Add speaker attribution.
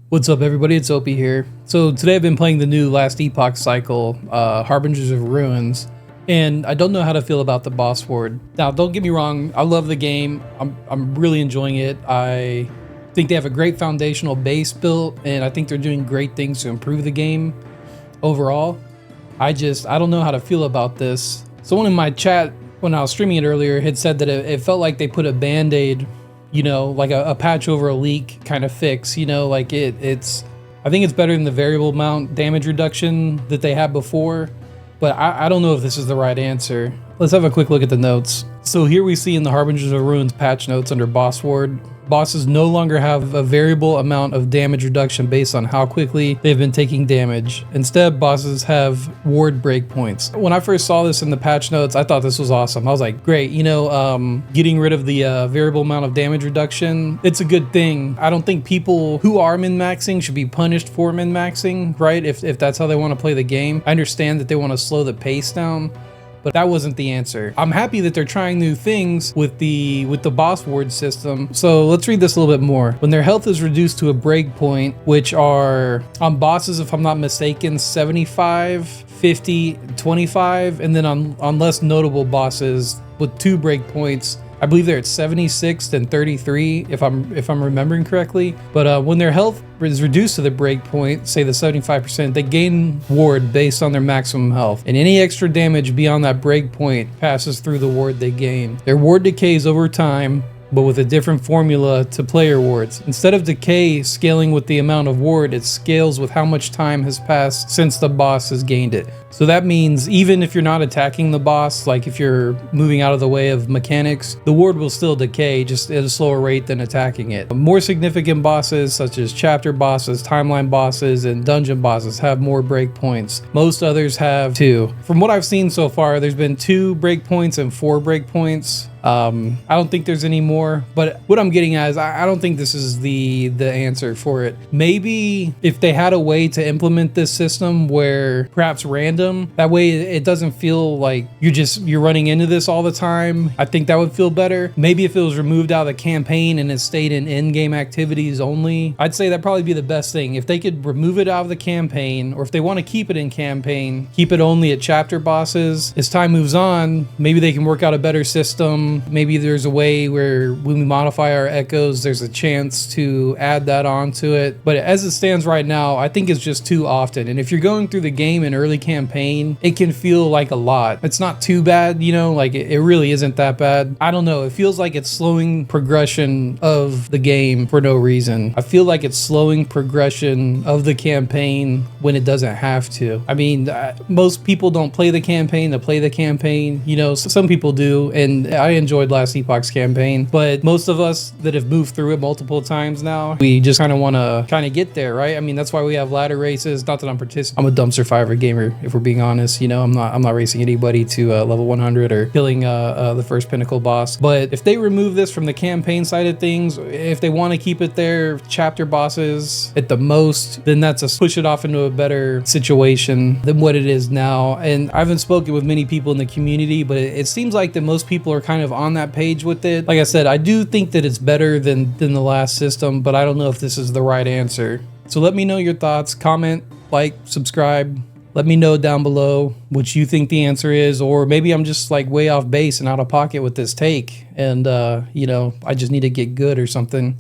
Speaker 1: What's up, everybody? It's Opie here. So today I've been playing the new last Epoch cycle, Harbingers of Ruins, and I don't know how to feel about the boss ward. Now, don't get me wrong, I love the game. I'm really enjoying it. I think they have a great foundational base built, and I think they're doing great things to improve the game overall. I don't know how to feel about this. Someone in my chat when I was streaming it earlier had said that it felt like they put a band-aid, you know, like a patch over a leak kind of fix, you know, like it's I think it's better than the variable amount damage reduction that they had before, but I don't know if this is the right answer. Let's have a quick look at the notes. So here we see in the Harbingers of Ruins patch notes under boss ward, bosses no longer have a variable amount of damage reduction based on how quickly they've been taking damage. Instead, bosses have ward breakpoints. When I first saw this in the patch notes, I thought this was awesome. I was like, great, you know, getting rid of the variable amount of damage reduction, it's a good thing. I don't think people who are min-maxing should be punished for min-maxing, right? If that's how they want to play the game. I understand that they want to slow the pace down, but that wasn't the answer. I'm happy that they're trying new things with the boss ward system. So let's read this a little bit more. When their health is reduced to a breakpoint, which are on bosses, if I'm not mistaken, 75, 50, 25, and then on less notable bosses with 2 breakpoints, I believe they're at 76 and 33, if I'm remembering correctly. But when their health is reduced to the breakpoint, say the 75%, they gain ward based on their maximum health, and any extra damage beyond that breakpoint passes through the ward they gain. Their ward decays over time, but with a different formula to player wards. Instead of decay scaling with the amount of ward, it scales with how much time has passed since the boss has gained it. So that means even if you're not attacking the boss, like if you're moving out of the way of mechanics, the ward will still decay, just at a slower rate than attacking it. More significant bosses, such as chapter bosses, timeline bosses, and dungeon bosses, have more breakpoints. Most others have 2. From what I've seen so far, there's been 2 breakpoints and 4 breakpoints. I don't think there's any more, but what I'm getting at is I don't think this is the answer for it. Maybe if they had a way to implement this system where perhaps random, that way it doesn't feel like you're running into this all the time, I think that would feel better. Maybe if it was removed out of the campaign and it stayed in in-game activities only, I'd say that'd probably be the best thing. If they could remove it out of the campaign, or if they want to keep it in campaign, keep it only at chapter bosses. As time moves on, maybe they can work out a better system. Maybe there's a way where when we modify our echoes, there's a chance to add that onto it. But as it stands right now, I think it's just too often. And if you're going through the game in early campaign, it can feel like a lot. It's not too bad, you know, like it really isn't that bad. I don't know. It feels like it's slowing progression of the game for no reason. I feel like it's slowing progression of the campaign when it doesn't have to. I mean, most people don't play the campaign to play the campaign. You know, some people do, and I enjoyed last Epoch's campaign, but most of us that have moved through it multiple times now, we just kind of want to get there, right? I mean, that's why we have ladder races. Not that I'm participating. I'm a dumpster fire gamer, if we're being honest. You know, I'm not racing anybody to level 100 or killing the first pinnacle boss. But if they remove this from the campaign side of things, if they want to keep it there, chapter bosses at the most, then that's a push it off into a better situation than what it is now. And I haven't spoken with many people in the community, but it seems like that most people are kind of on that page with it. Like I said, I do think that it's better than the last system, but I don't know if this is the right answer. So let me know your thoughts. Comment, like, subscribe. Let me know down below what you think the answer is, or maybe I'm just like way off base and out of pocket with this take, and you know, I just need to get good or something.